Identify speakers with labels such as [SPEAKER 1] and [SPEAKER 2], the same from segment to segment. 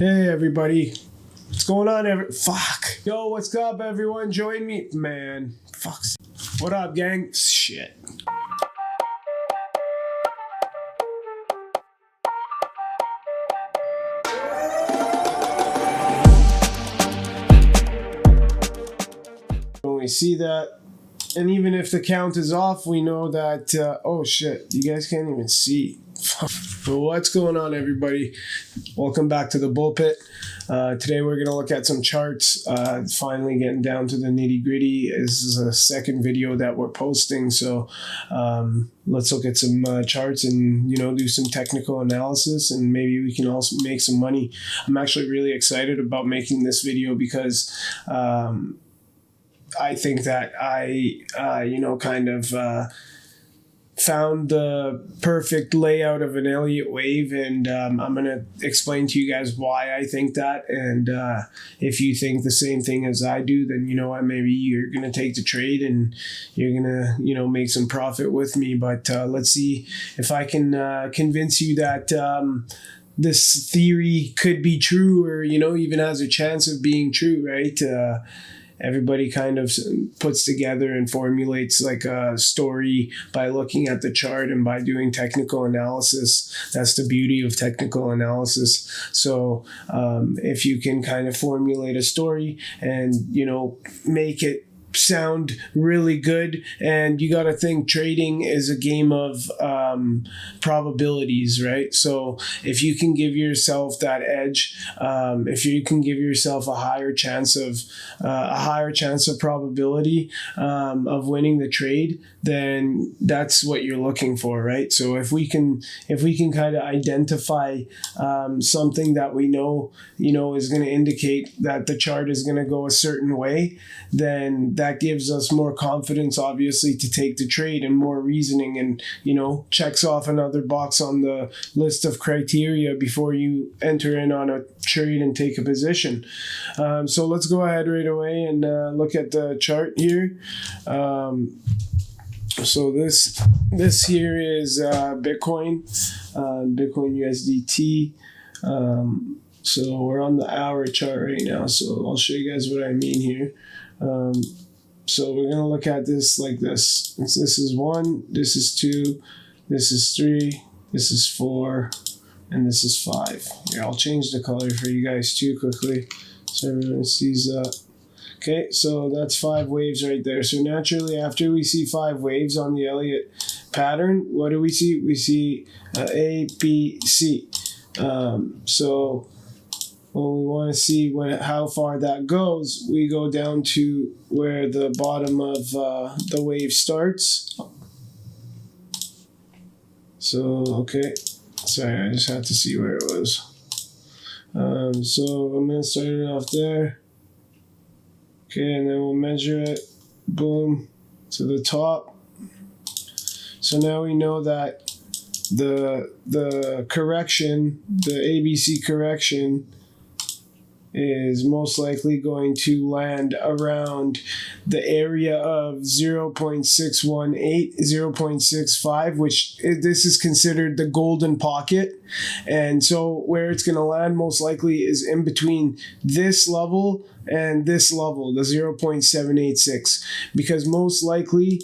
[SPEAKER 1] Hey everybody, what's going on? Fuck. Yo, what's up everyone? Join me, man. Fuck. What up, gang? Shit. When we see that, and even if the count is off, we know that. Oh shit! You guys can't even see. But what's going on, everybody? Welcome back to the bullpit. Today we're going to look at some charts. Finally getting down to the nitty gritty. This is a second video that we're posting, so let's look at some charts and do some technical analysis, and maybe we can also make some money. I'm actually really excited about making this video because I think that I found the perfect layout of an Elliott Wave, and I'm going to explain to you guys why I think that. And if you think the same thing as I do, then you know what, maybe you're going to take the trade and you're going to make some profit with me. But let's see if I can convince you that this theory could be true, or even has a chance of being true, right? Everybody kind of puts together and formulates like a story by looking at the chart and by doing technical analysis. That's the beauty of technical analysis. So if you can kind of formulate a story and, make it sound really good, and you got to think trading is a game of probabilities, right? So if you can give yourself that edge, if you can give yourself a higher chance of probability of winning the trade, then that's what you're looking for, right? So if we can kind of identify something that we know is going to indicate that the chart is going to go a certain way, then that gives us more confidence, obviously, to take the trade, and more reasoning, and checks off another box on the list of criteria before you enter in on a trade and take a position. So let's go ahead right away and look at the chart here. So this here is Bitcoin USDT. So we're on the hour chart right now. So I'll show you guys what I mean here. So we're going to look at this like this. This is 1, this is 2, this is 3, this is 4, and this is 5. Here, I'll change the color for you guys too quickly so everyone sees that. Okay, so that's 5 waves right there. So naturally, after we see 5 waves on the Elliott pattern, what do we see? We see A, B, C. So when we want to see how far that goes, we go down to where the bottom of the wave starts. So, okay. Sorry, I just had to see where it was. So I'm going to start it off there. Okay, and then we'll measure it. Boom. To the top. So now we know that the correction, the ABC correction, is most likely going to land around the area of 0.618, 0.65, which this is considered the golden pocket. And so where it's going to land most likely is in between this level and this level, the 0.786, because most likely,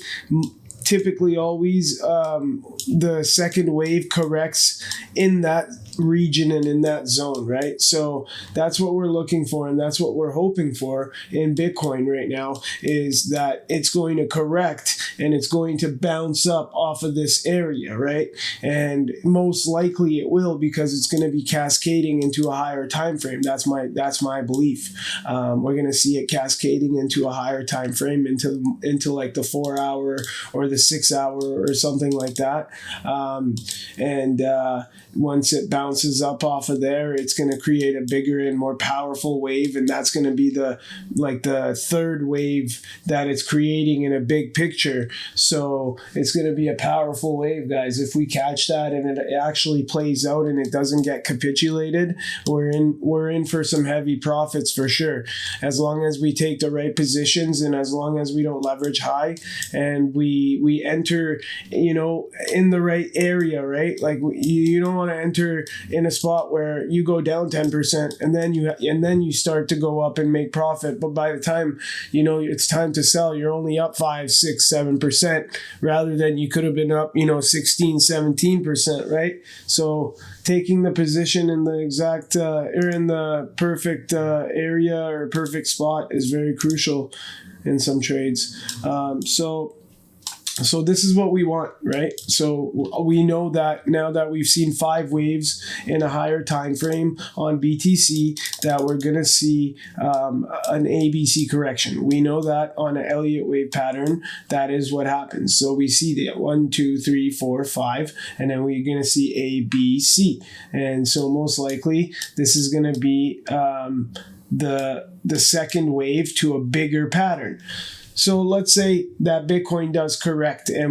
[SPEAKER 1] typically always, the second wave corrects in that region and in that zone, right? So that's what we're looking for, and that's what we're hoping for in Bitcoin right now, is that it's going to correct and it's going to bounce up off of this area, right? And most likely it will, because it's going to be cascading into a higher time frame. That's my belief. We're going to see it cascading into a higher time frame, into like the 4 hour or the 6 hour or something like that. And once it bounces up off of there, it's going to create a bigger and more powerful wave, and that's going to be the third wave that it's creating in a big picture. So it's going to be a powerful wave, guys. If we catch that and it actually plays out and it doesn't get capitulated, we're in for some heavy profits for sure. As long as we take the right positions, and as long as we don't leverage high, and we we enter, you know, in the right area, right? Like you don't want to enter in a spot where you go down 10% and then you start to go up and make profit, but by the time you know it's time to sell, you're only up 5, 6, 7% rather than you could have been up, you know, 16, 17%, right? So taking the position in the exact or in the perfect area or perfect spot is very crucial in some trades. So this is what we want, right? So we know that now that we've seen 5 waves in a higher time frame on BTC, that we're going to see an ABC correction. We know that on an Elliott Wave pattern, that is what happens. So we see the 1, 2, 3, 4, 5, and then we're going to see A, B, C. And so most likely this is going to be the second wave to a bigger pattern. So let's say that Bitcoin does correct, and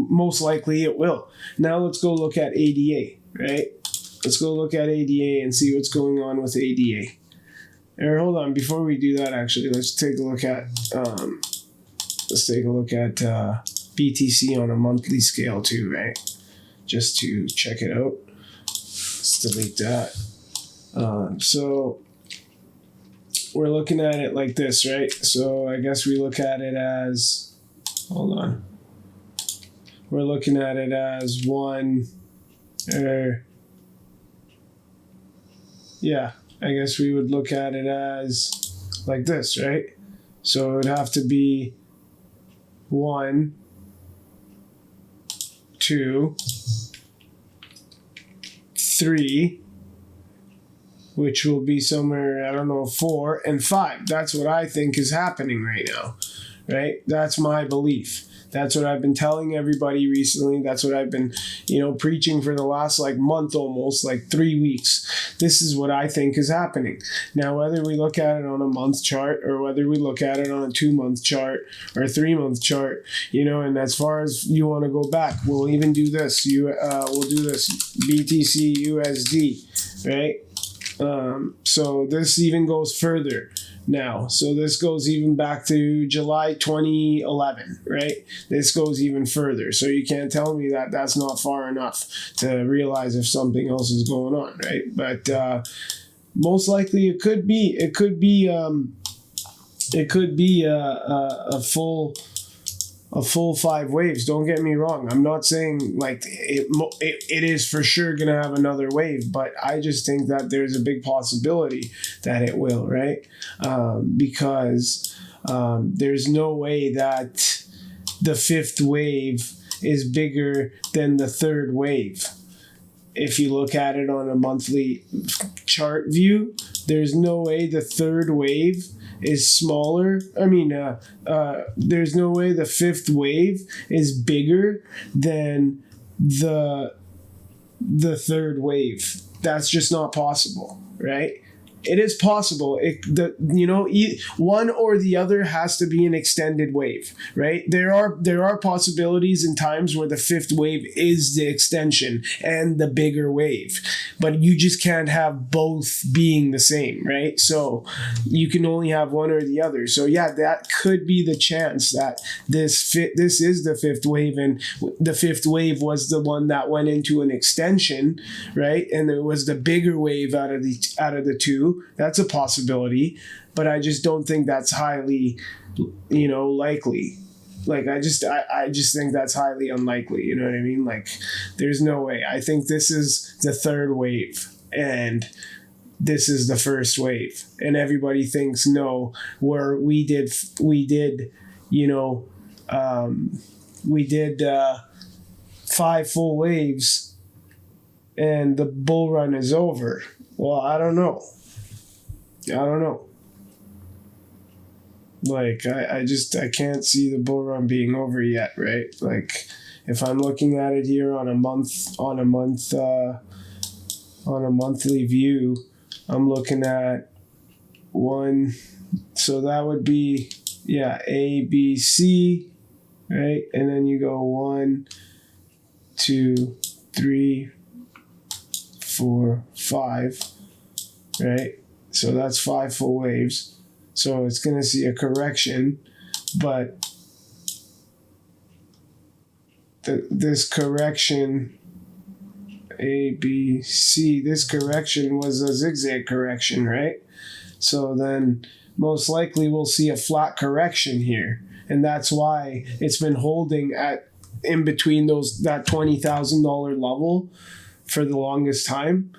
[SPEAKER 1] most likely it will. Now let's go look at ADA, right? Let's go look at ADA and see what's going on with ADA. Or hold on, before we do that, actually, let's take a look at BTC on a monthly scale too, right? Just to check it out. Let's delete that. So we're looking at it like this, right? So I guess we look at it as, hold on. We're looking at it as I guess we would look at it as like this, right? So it would have to be 1, 2, 3, which will be somewhere, I don't know, 4 and 5. That's what I think is happening right now, right? That's my belief. That's what I've been telling everybody recently. That's what I've been, you know, preaching for the last month, almost 3 weeks. This is what I think is happening. Now, whether we look at it on a month chart or whether we look at it on a 2-month chart or a 3-month chart, you know, and as far as you want to go back, we'll even do this. We'll do this BTC USD, right? So this even goes further now. So this goes even back to July 2011, right? This goes even further. So you can't tell me that that's not far enough to realize if something else is going on, right? But most likely it could be a full 5 waves. Don't get me wrong. I'm not saying it is for sure going to have another wave, but I just think that there's a big possibility that it will, right? Because there's no way that the 5th wave is bigger than the 3rd wave. If you look at it on a monthly chart view, there's no way the 3rd wave is smaller. I mean, there's no way the 5th wave is bigger than the 3rd wave. That's just not possible, right? It is possible. One or the other has to be an extended wave, right? There are possibilities in times where the 5th wave is the extension and the bigger wave, but you just can't have both being the same, right? So you can only have one or the other. So yeah, that could be the chance that this is the 5th wave, and the 5th wave was the one that went into an extension, right? And it was the bigger wave out of the two. That's a possibility, but I just don't think that's highly, likely. I just think that's highly unlikely. You know what I mean? There's no way. I think this is the 3rd wave, and this is the 1st wave, and everybody thinks no. Where we did 5 full waves, and the bull run is over. Well, I don't know. I can't see the bull run being over yet, right? If I'm looking at it here on a monthly view, I'm looking at 1. So that would be, A, B, C, right? And then you go 1, 2, 3, 4, 5, right? So that's 5 full waves. So it's going to see a correction, but this correction, A, B, C, this correction was a zigzag correction, right? So then most likely we'll see a flat correction here. And that's why it's been holding at in between that $20,000 level for the longest time.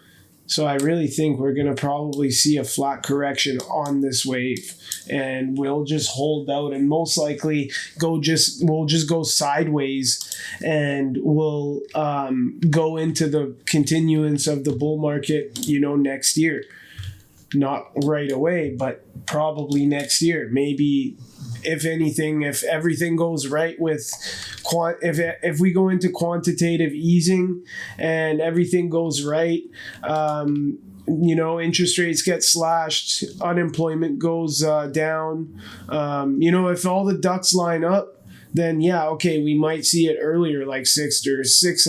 [SPEAKER 1] So I really think we're going to probably see a flat correction on this wave, and we'll just hold out and most likely we'll just go sideways, and we'll go into the continuance of the bull market, next year. Not right away, but probably next year. Maybe, if anything, if everything goes right with if we go into quantitative easing and everything goes right, interest rates get slashed, unemployment goes down, if all the ducks line up, then yeah, okay, we might see it earlier, like 6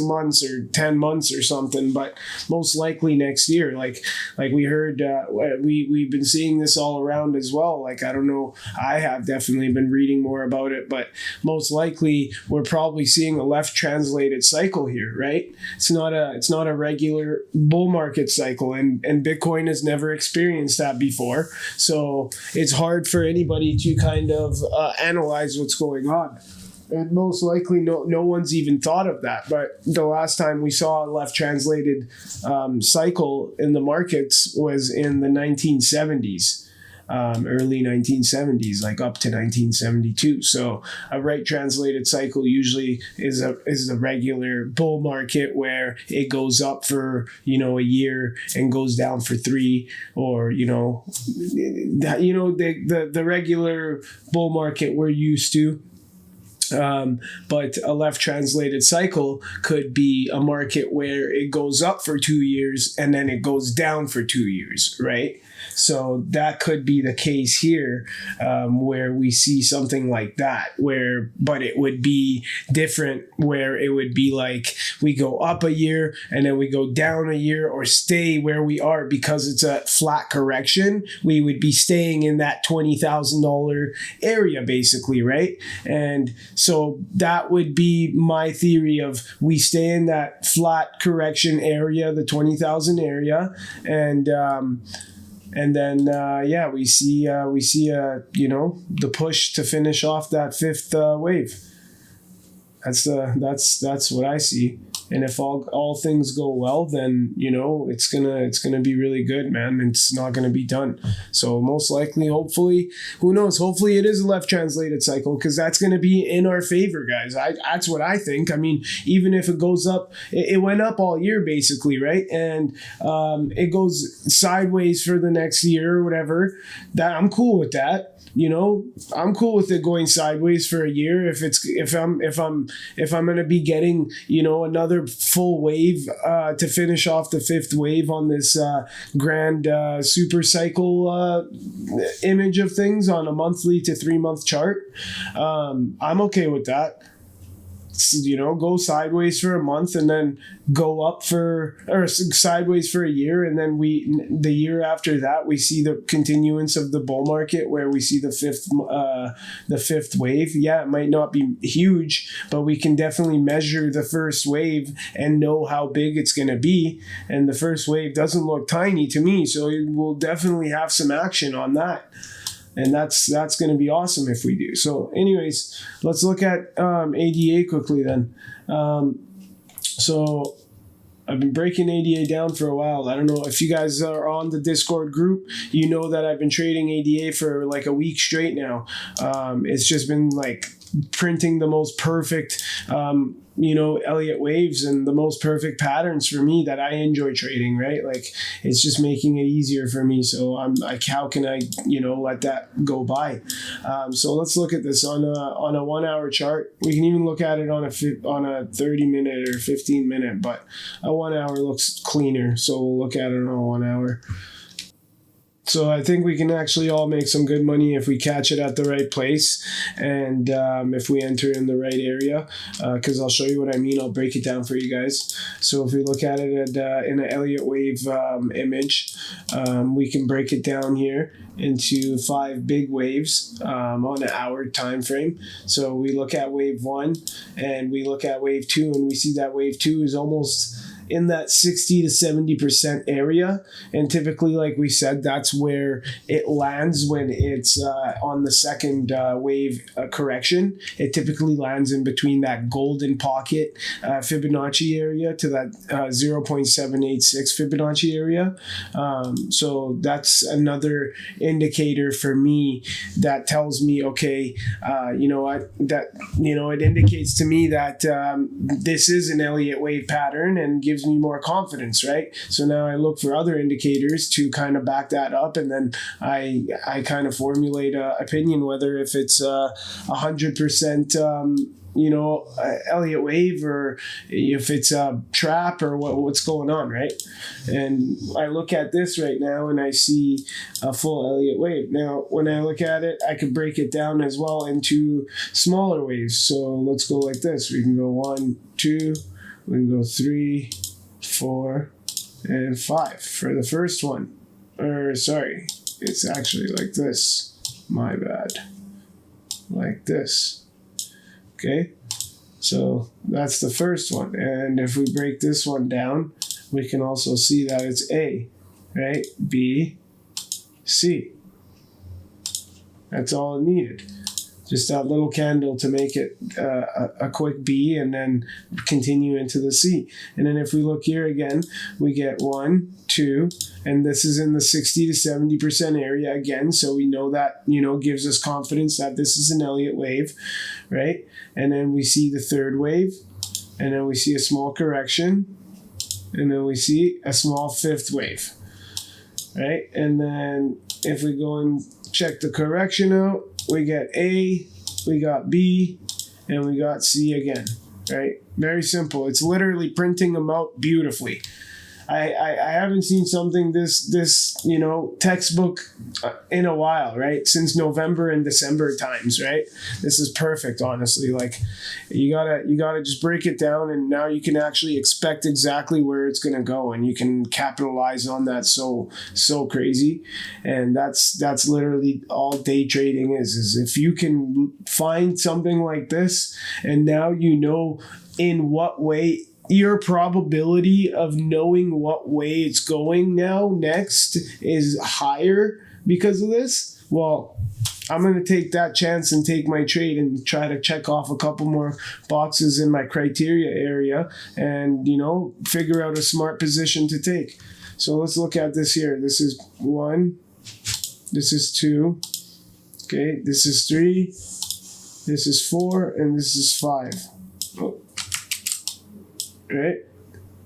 [SPEAKER 1] months or 10 months or something, but most likely next year. Like we heard, we've been seeing this all around as well. Like, I don't know, I have definitely been reading more about it, but most likely we're probably seeing a left translated cycle here, right? It's not a regular bull market cycle, and Bitcoin has never experienced that before. So it's hard for anybody to kind of analyze what's going on. And most likely no one's even thought of that. But the last time we saw a left translated cycle in the markets was in the 1970s, early 1970s, like up to 1972. So a right translated cycle usually is a regular bull market where it goes up for a year and goes down for 3, or the regular bull market we're used to. But a left translated cycle could be a market where it goes up for 2 years and then it goes down for 2 years, right? So that could be the case here, where we see something like that, but it would be different, where it would be like we go up a year and then we go down a year, or stay where we are because it's a flat correction. We would be staying in that $20,000 area basically, right? And so that would be my theory of we stay in that flat correction area, the 20,000 area, and then we see the push to finish off that fifth wave. That's what I see. And if all things go well, then it's gonna be really good, man. It's not gonna be done. So most likely, hopefully, who knows? Hopefully, it is a left translated cycle, because that's gonna be in our favor, guys. That's what I think. I mean, even if it goes up, it went up all year basically, right? And it goes sideways for the next year or whatever. That I'm cool with that. I'm cool with it going sideways for a year if I'm gonna be getting another full wave to finish off the fifth wave on this grand super cycle image of things on a monthly to 3 month chart. I'm okay with that. Go sideways for a month and then go up or sideways for a year, and then the year after that we see the continuance of the bull market, where we see the fifth wave. Yeah, it might not be huge, but we can definitely measure the first wave and know how big it's going to be. And the first wave doesn't look tiny to me, so we'll definitely have some action on that. And that's going to be awesome if we do. So anyways, let's look at ADA quickly then. So I've been breaking ADA down for a while. I don't know if you guys are on the Discord group, that I've been trading ADA for like a week straight now. It's just been like printing the most perfect Elliott waves and the most perfect patterns for me that I enjoy trading, right? Like, it's just making it easier for me. So I'm like, how can I let that go by? So let's look at this on a 1 hour chart. We can even look at it on a 30 minute or 15 minute, but a 1 hour looks cleaner, so we'll look at it on a 1 hour. So I think we can actually all make some good money if we catch it at the right place, and if we enter in the right area, because I'll show you what I mean. I'll break it down for you guys. So if we look at it in an Elliott Wave image, we can break it down here into 5 big waves on an hour time frame. So we look at wave 1 and we look at wave 2, and we see that wave 2 is almost in that 60 to 70% area, and typically, like we said, that's where it lands when it's on the second wave correction. It typically lands in between that golden pocket Fibonacci area to that 0.786 Fibonacci area. So that's another indicator for me that tells me, okay, you know what, that, you know, it indicates to me that this is an Elliott Wave pattern and gives me more confidence, right? So now I look for other indicators to kind of back that up, and then I kind of formulate an opinion whether if it's 100% you know, Elliott Wave, or if it's a trap, or what's going on, right? And I look at this right now and I see a full Elliott Wave. Now, when I look at it, I could break it down as well into smaller waves. So let's go like this. We can go 1, 2, we can go 3, 4, and 5 for the first one. Or sorry, it's actually like this. My bad. Like this. Okay, so that's the first one. And if we break this one down, we can also see that it's A, right? B, C. That's all it needed. Just that little candle to make it a quick B, and then continue into the C. And then if we look here again, we get 1, 2, and this is in the 60 to 70% area again. So we know that, you know, gives us confidence that this is an Elliott Wave, right? And then we see the third wave, and then we see a small correction, and then we see a small fifth wave, right? And then if we go and check the correction out, we get A, we got B, and we got C again, right? Very simple. It's literally printing them out beautifully. I haven't seen something this you know, textbook in a while, right? Since November and December times, right? This is perfect, honestly. Like, you gotta just break it down, and now you can actually expect exactly where it's gonna go, and you can capitalize on that so crazy. And that's literally all day trading is if you can find something like this, and now you know in what way, your probability of knowing what way it's going now next is higher because of this. Well, I'm going to take that chance and take my trade and try to check off a couple more boxes in my criteria area, and, you know, figure out a smart position to take. So let's look at this here. This is 1, this is 2, okay, this is 3, this is 4, and this is 5. Oh. Right?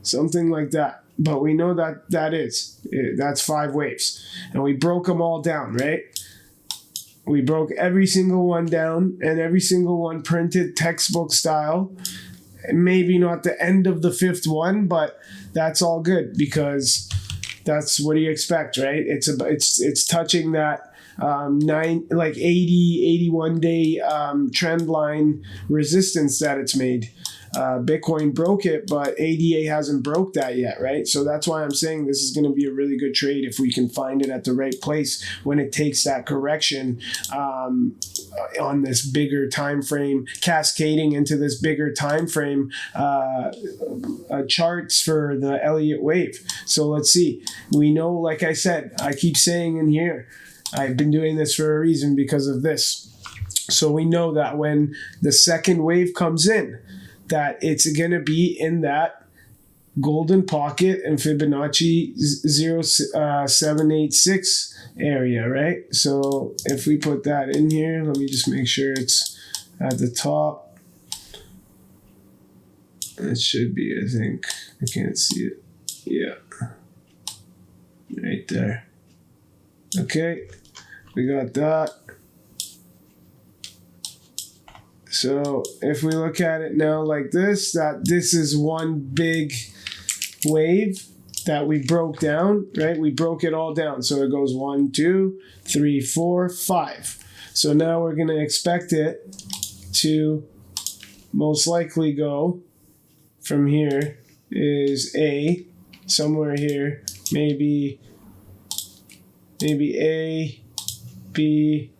[SPEAKER 1] Something like that. But we know that that's 5 waves. And we broke them all down, right? We broke every single one down, and every single one printed textbook style. Maybe not the end of the 5th one, but that's all good, because that's what you expect, right? It's touching that 81 day trend line resistance that it's made. Bitcoin broke it, but ADA hasn't broke that yet, right? So that's why I'm saying this is going to be a really good trade if we can find it at the right place when it takes that correction on this bigger time frame, cascading into this bigger time frame charts for the Elliott Wave. So let's see. We know, like I said, I keep saying in here, I've been doing this for a reason because of this. So we know that when the second wave comes in, that it's going to be in that golden pocket and Fibonacci 0.786 area, right? So if we put that in here, let me just make sure it's at the top. It should be, I think. I can't see it. Yeah. Right there. Okay. We got that. So if we look at it now like this, that this is one big wave, that we broke down, right? We broke it all down. So it goes 1, 2, 3, 4, 5. So now we're going to expect it to most likely go from here is A, somewhere here, maybe A, B,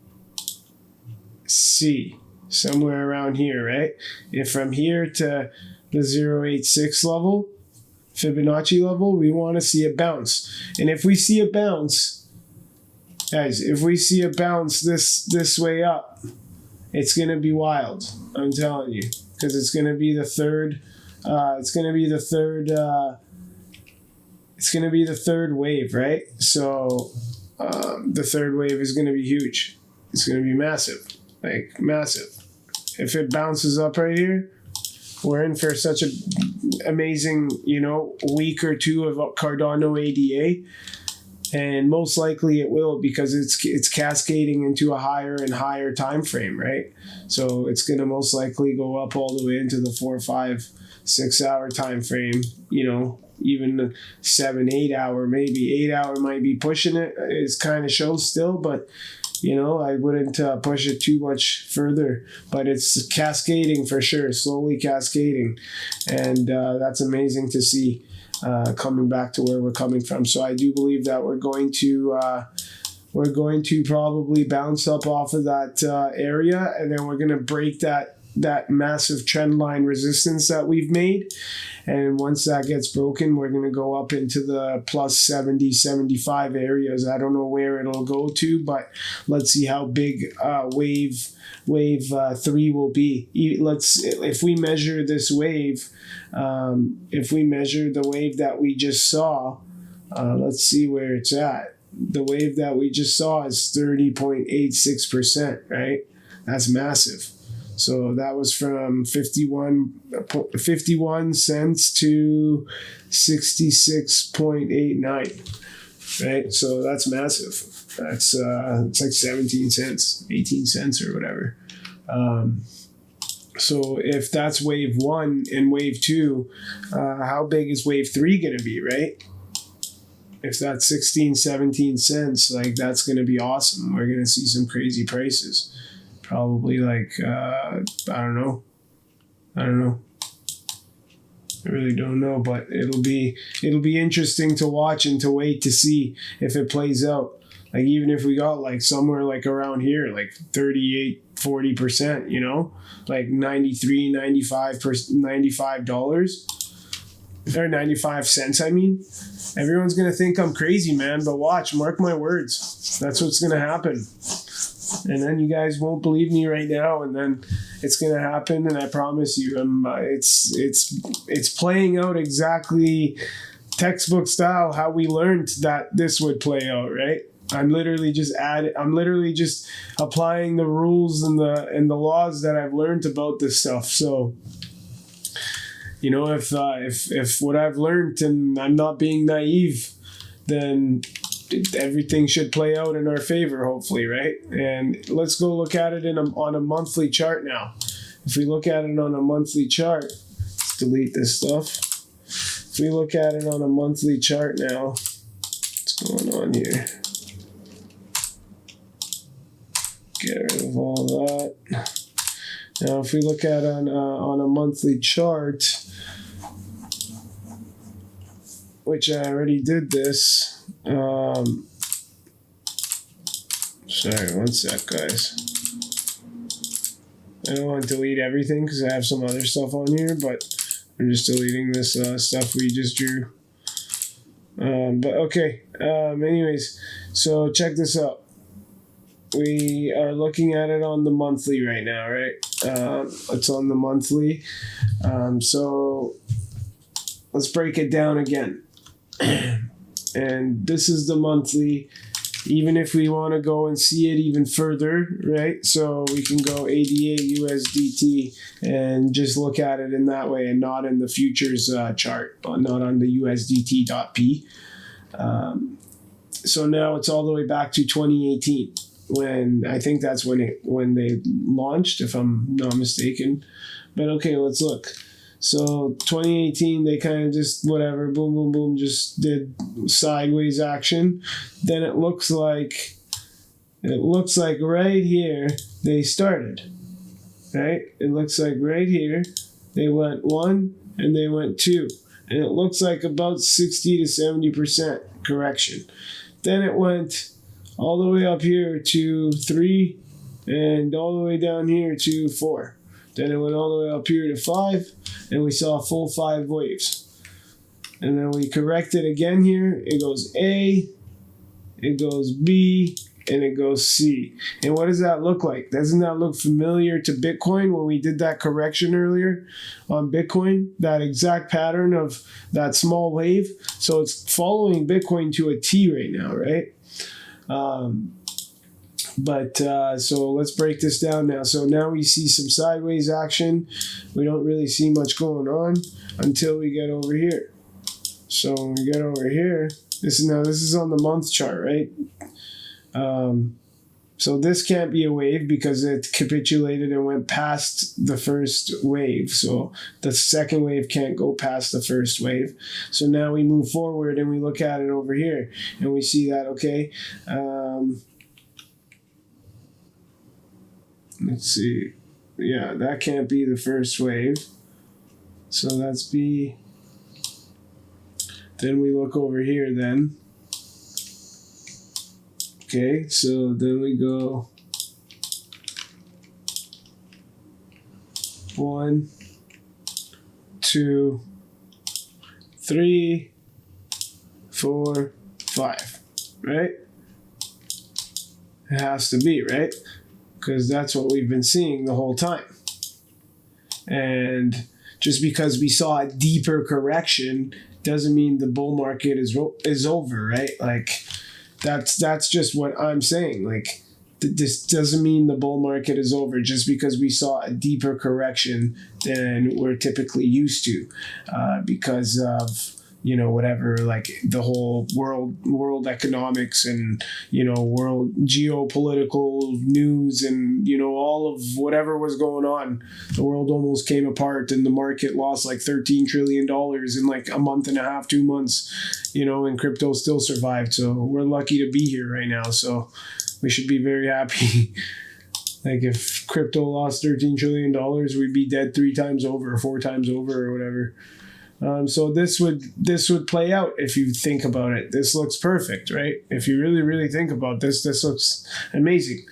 [SPEAKER 1] C, somewhere around here, right? If from here to the 0.86 level, Fibonacci level, we want to see a bounce. And if we see a bounce, guys, if we see a bounce this way up, it's going to be wild. I'm telling you, because it's going to be the third. It's going to be the third wave, right? So the third wave is going to be huge. It's going to be massive, like massive. If it bounces up right here, we're in for such an amazing, week or two of Cardano ADA. And most likely it will, because it's cascading into a higher and higher time frame, right? So it's going to most likely go up all the way into the 4, 5, 6 hour time frame, even 7, 8 hour, maybe 8 hour might be pushing it. It's kind of shows still, but I wouldn't push it too much further. But it's cascading for sure, slowly cascading, and that's amazing to see. Coming back to where we're coming from. So I do believe that we're going to probably bounce up off of that area, and then we're going to break that massive trend line resistance that we've made. And once that gets broken, we're going to go up into the plus 70, 75 areas. I don't know where it'll go to, but let's see how big wave 3 will be. If we measure this wave, if we measure the wave that we just saw, let's see where it's at. The wave that we just saw is 30.86%, right? That's massive. So that was from 51 cents to 66.89, right? So that's massive. That's it's like 17 cents, 18 cents or whatever. So if that's wave 1 and wave 2, how big is wave 3 going to be, right? If that's 16, 17 cents, like that's going to be awesome. We're going to see some crazy prices. Probably like, I don't know. I really don't know, but it'll be interesting to watch and to wait to see if it plays out. Like even if we got like somewhere like around here, like 38, 40%, like 93, 95, $95 or 95 cents. I mean, everyone's going to think I'm crazy, man, but watch, mark my words. That's what's going to happen. And then you guys won't believe me right now, and then it's going to happen, and I promise you, it's playing out exactly textbook style how we learned that this would play out, right? I'm literally just applying the rules and the laws that I've learned about this stuff. So, if what I've learned and I'm not being naive, then everything should play out in our favor, hopefully, right? And let's go look at it on a monthly chart now. If we look at it on a monthly chart, let's delete this stuff. If we look at it on a monthly chart now, what's going on here? Get rid of all that. Now, if we look at it on a monthly chart, which I already did this. Sorry, one sec, guys. I don't want to delete everything because I have some other stuff on here, but I'm just deleting this stuff we just drew. But okay. Anyways, so check this out. We are looking at it on the monthly right now, right? It's on the monthly. So let's break it down again. And this is the monthly, even if we want to go and see it even further, right? So we can go ADA USDT and just look at it in that way and not in the futures chart, not on the USDT.p. So now it's all the way back to 2018, when I think that's when they launched, if I'm not mistaken. But okay, let's look. So 2018, they kind of just whatever, boom, boom, boom, just did sideways action. Then it looks like right here they started, right? It looks like right here they went 1 and they went 2, and it looks like about 60 to 70% correction. Then it went all the way up here to 3 and all the way down here to 4. Then it went all the way up here to 5, and we saw full 5 waves. And then we corrected again here. It goes A, it goes B, and it goes C. And what does that look like? Doesn't that look familiar to Bitcoin when we did that correction earlier on Bitcoin? That exact pattern of that small wave. So it's following Bitcoin to a T right now, right? So let's break this down now. So now we see some sideways action. We don't really see much going on until we get over here. So when we get over here, this is on the month chart, right? So this can't be a wave because it capitulated and went past the first wave. So the second wave can't go past the first wave. So now we move forward and we look at it over here and we see that, okay, let's see. Yeah, that can't be the first wave. So that's B. Then we look over here then. Okay, so then we go 1, 2, 3, 4, 5, right? It has to be, right? Because that's what we've been seeing the whole time. And just because we saw a deeper correction doesn't mean the bull market is over, right? Like that's just what I'm saying. Like this doesn't mean the bull market is over just because we saw a deeper correction than we're typically used to, because of whatever, like the whole world economics and world geopolitical news and all of whatever was going on. The world almost came apart and the market lost like $13 trillion in like a month and a half, 2 months, and crypto still survived. So we're lucky to be here right now. So we should be very happy. Like if crypto lost $13 trillion, we'd be dead 3 times over or 4 times over or whatever. So this would play out if you think about it. This looks perfect, right? If you really, really think about this, this looks amazing.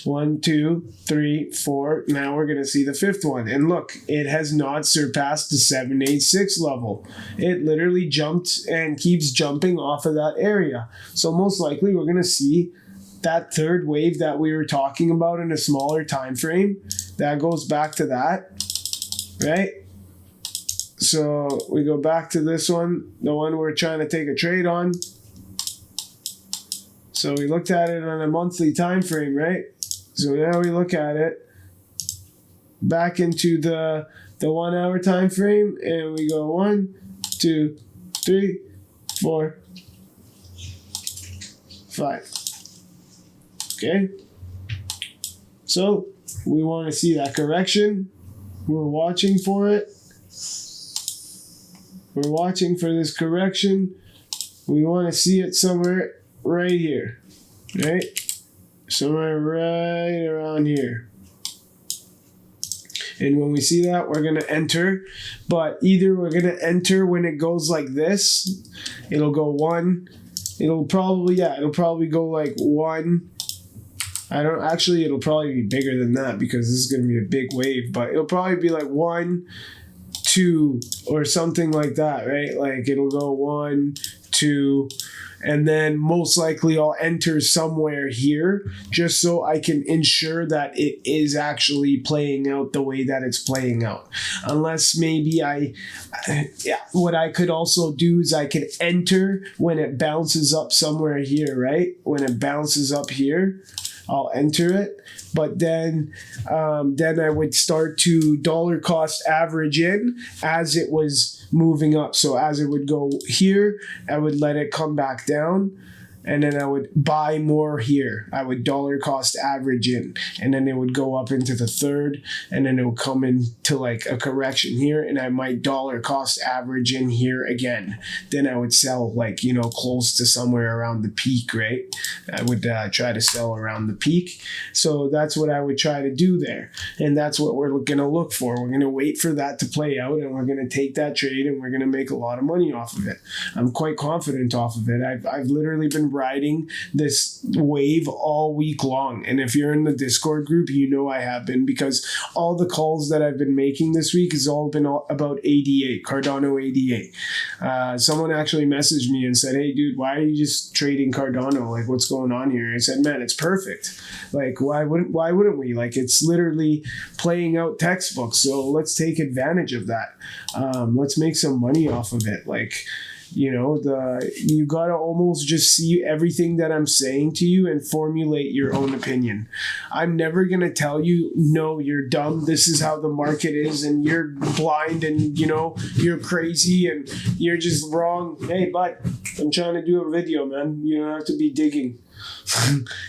[SPEAKER 1] 1, 2, 3, 4. Now we're going to see the 5th one. And look, it has not surpassed the 786 level. It literally jumped and keeps jumping off of that area. So most likely we're going to see that 3rd wave that we were talking about in a smaller time frame. That goes back to that, right? So we go back to this one, the one we're trying to take a trade on. So we looked at it on a monthly time frame, right? So now we look at it back into the 1 hour time frame, and we go 1, 2, 3, 4, 5. Okay. So we want to see that correction. We're watching for it. We're watching for this correction. We want to see it somewhere right here, right? Somewhere right around here. And when we see that, we're going to enter. But either we're going to enter when it goes like this. It'll go 1. It'll probably go like 1. It'll probably be bigger than that because this is going to be a big wave. But it'll probably be like 1, 2 or something like that, right? Like it'll go 1, 2, and then most likely I'll enter somewhere here just so I can ensure that it is actually playing out the way that it's playing out. Unless maybe what I could also do is I could enter when it bounces up somewhere here, right? When it bounces up here, I'll enter it. But then I would start to dollar cost average in as it was moving up. So as it would go here, I would let it come back down. and then I would buy more here. I would dollar cost average in, and then it would go up into the third, and then it would come into like a correction here, and I might dollar cost average in here again. Then I would sell like, you know, close to somewhere around the peak, right? I would try to sell around the peak. So that's what I would try to do there, and that's what we're going to look for. We're going to wait for that to play out, and we're going to take that trade, and we're going to make a lot of money off of it. I'm quite confident off of it. I've literally been riding this wave all week long, and if you're in the Discord group, you know I have been, because all the calls that I've been making this week has all been about ADA, Cardano ADA. Someone actually messaged me and said, hey dude, why are you just trading Cardano? Like, what's going on here? I said, man, it's perfect. Like, why wouldn't we? Like, it's literally playing out textbooks, so let's take advantage of that. Let's make some money off of it. Like, you know, you gotta almost just see everything that I'm saying to you and formulate your own opinion. I'm never gonna tell you, no, you're dumb, this is how the market is, and you're blind, and you know, you're crazy, and you're just wrong. Hey, bud, I'm trying to do a video, man. You don't have to be digging.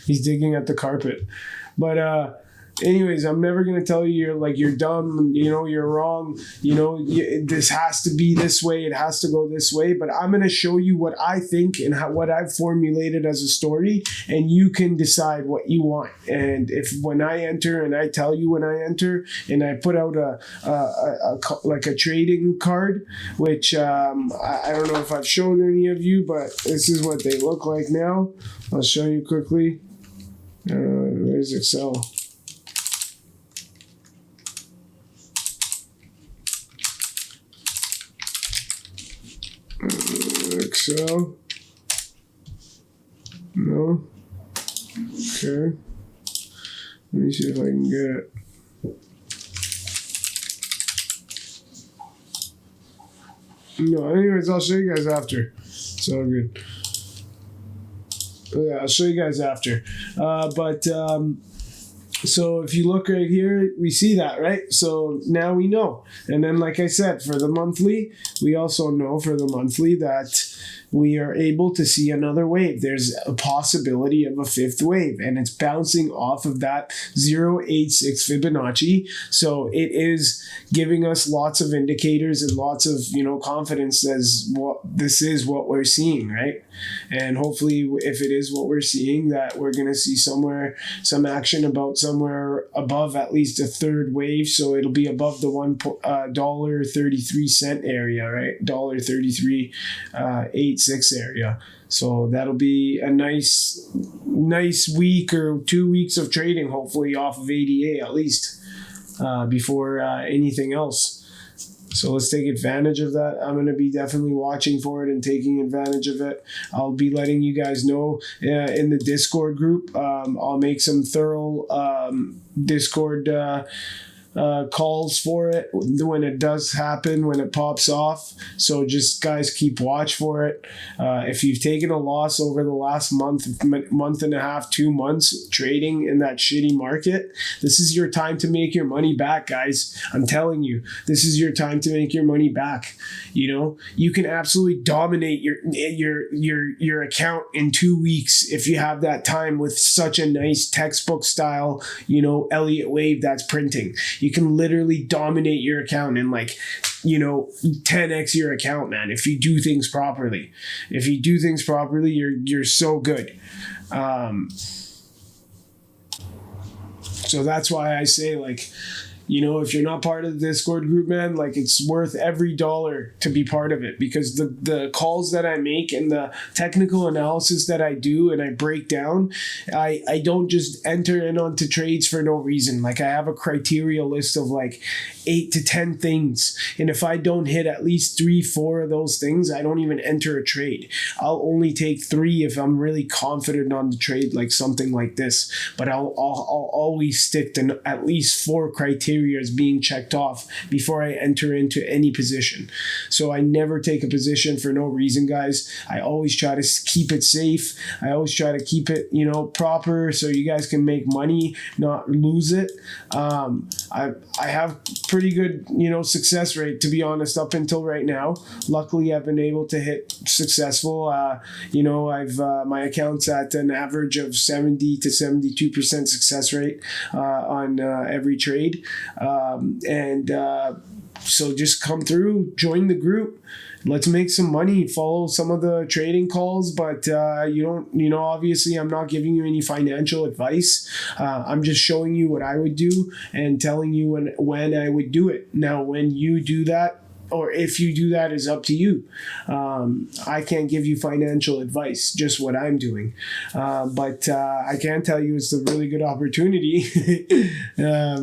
[SPEAKER 1] He's digging at the carpet. But anyways, I'm never going to tell you you're dumb, you know, you're wrong, you know, this has to be this way, it has to go this way. But I'm going to show you what I think and what I've formulated as a story, and you can decide what you want. And if when I enter, and I tell you when I enter, and I put out a trading card, which I don't know if I've shown any of you, but this is what they look like now. I'll show you quickly. Where's Excel? Excel. No. Okay. Let me see if I can get it. No, anyways, I'll show you guys after. It's all good. Yeah, I'll show you guys after. So if you look right here, we see that, right? So now we know. And then, like I said, for the monthly, we also know for the monthly that we are able to see another wave. There's a possibility of a fifth wave, and it's bouncing off of that 0.86 Fibonacci. So it is giving us lots of indicators and lots of, you know, confidence as what this is what we're seeing, right? And hopefully, if it is what we're seeing, that we're going to see some action about somewhere above at least a third wave. So it'll be above the $1.33 area, right? $1.33.86 area. So that'll be a nice week or 2 weeks of trading, hopefully off of ADA at least, before anything else. So let's take advantage of that. I'm going to be definitely watching for it and taking advantage of it. I'll be letting you guys know in the Discord group. I'll make some thorough Discord calls for it when it does happen, when it pops off. So just guys, keep watch for it. If you've taken a loss over the last month and a half, 2 months trading in that shitty market, this is your time to make your money back, guys. I'm telling you, this is your time to make your money back. You know, you can absolutely dominate your account in 2 weeks if you have that time with such a nice textbook style, you know, Elliott Wave that's printing. You can literally dominate your account in 10x your account, man, if you do things properly. If you do things properly, you're so good. So that's why I say, if you're not part of the Discord group, man, it's worth every dollar to be part of it, because the calls that I make and the technical analysis that I do and I break down, I don't just enter in onto trades for no reason. I have a criteria list of 8 to 10 things. And if I don't hit at least 3-4 of those things, I don't even enter a trade. I'll only take 3 if I'm really confident on the trade, like something like this. But I'll always stick to at least 4 criteria criteria is being checked off before I enter into any position. So I never take a position for no reason, guys. I always try to keep it safe. I always try to keep it, proper, so you guys can make money, not lose it. I have pretty good, success rate, to be honest, up until right now. Luckily, I've been able to hit successful. I've my account's at an average of 70 to 72% success rate on every trade, so just come through, join the group. Let's make some money, follow some of the trading calls, but obviously I'm not giving you any financial advice. I'm just showing you what I would do and telling you when I would do it. Now, when you do that, or if you do that, is up to you. I can't give you financial advice, just what I'm doing. But I can tell you it's a really good opportunity.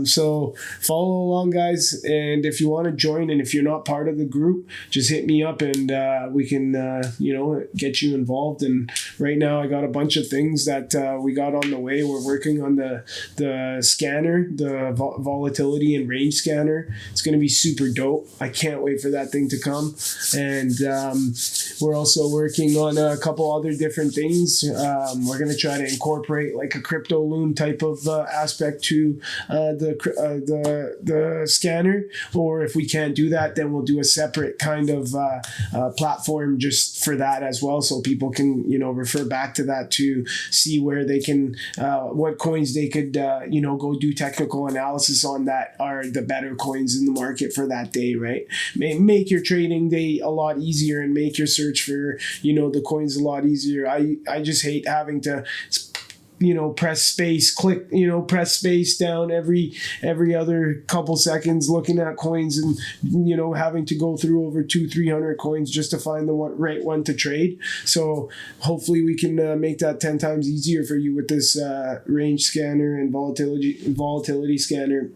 [SPEAKER 1] So follow along, guys. And if you want to join, and if you're not part of the group, just hit me up and we can, get you involved. And right now I got a bunch of things that we got on the way. We're working on the scanner, the volatility and range scanner. It's going to be super dope. I can't wait for that thing to come. And we're also working on a couple other different things. We're going to try to incorporate like a crypto loom type of aspect to the scanner, or if we can't do that, then we'll do a separate kind of platform just for that as well, so people can refer back to that to see where they can what coins they could go do technical analysis on that are the better coins in the market for that day, right? Make your trading day a lot easier and make your search for the coins a lot easier. I just hate having to press space, press space down every other couple seconds, looking at coins and having to go through over 200-300 coins just to find the right one to trade. So hopefully we can make that 10 times easier for you with this range scanner and volatility scanner,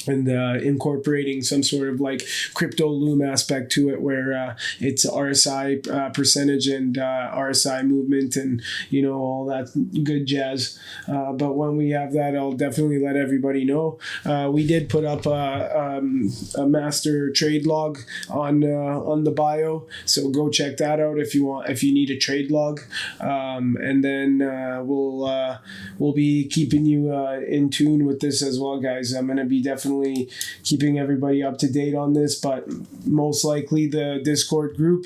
[SPEAKER 1] and incorporating some sort of like crypto loom aspect to it, where it's RSI percentage and RSI movement and all that good jazz. But when we have that, I'll definitely let everybody know. We did put up a master trade log on the bio, so go check that out if you need a trade log. And then we'll be keeping you in tune with this as well, guys. I'm gonna be definitely keeping everybody up to date on this, but most likely the Discord group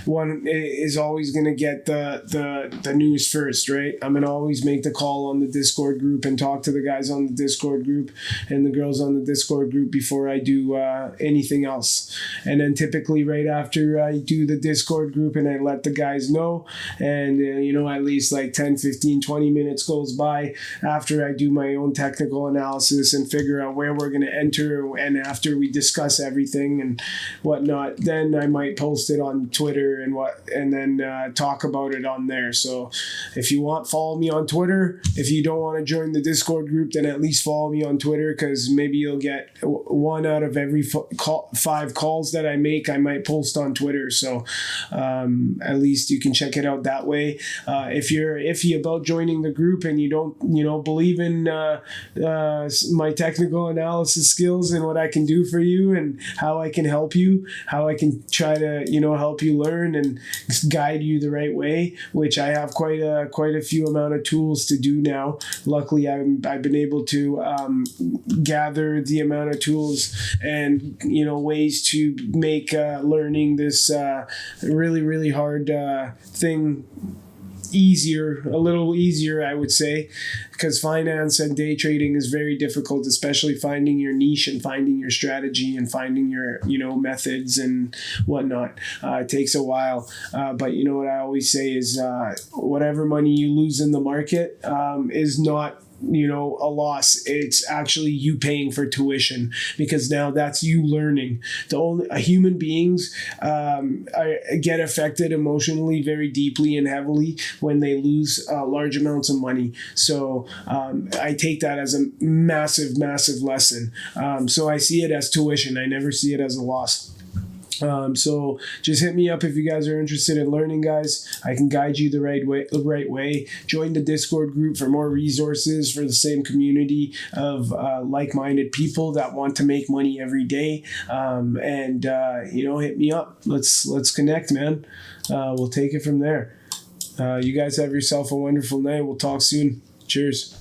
[SPEAKER 1] one is always going to get the news first, right? I'm going to always make the call on the Discord group and talk to the guys on the Discord group and the girls on the Discord group before I do anything else. And then typically right after I do the Discord group and I let the guys know, and at least like 10, 15, 20 minutes goes by after I do my own technical analysis and figure out where we're going to enter, and after we discuss everything and whatnot, then I might post it on Twitter and then talk about it on there. So if you want, follow me on Twitter. If you don't want to join the Discord group, then at least follow me on Twitter, because maybe you'll get one out of every 5 calls that I make, I might post on Twitter. So at least you can check it out that way. If you're iffy about joining the group and you don't believe in my technical analysis skills and what I can do for you and how I can help you, how I can try to help you learn and guide you the right way, which I have quite a few amount of tools to do now. Luckily, I've been able to gather the amount of tools and ways to make learning this really hard thing a little easier, I would say, because finance and day trading is very difficult, especially finding your niche and finding your strategy and finding your methods and whatnot. It takes a while, but what I always say is whatever money you lose in the market is not a loss. It's actually you paying for tuition, because now that's you learning. Human beings get affected emotionally very deeply and heavily when they lose large amounts of money. So I take that as a massive lesson. So I see it as tuition. I never see it as a loss. So just hit me up if you guys are interested in learning, guys. I can guide you the right way. Join the Discord group for more resources for the same community of like-minded people that want to make money every day. And hit me up. Let's connect, man. We'll take it from there. You guys have yourself a wonderful night. We'll talk soon. Cheers.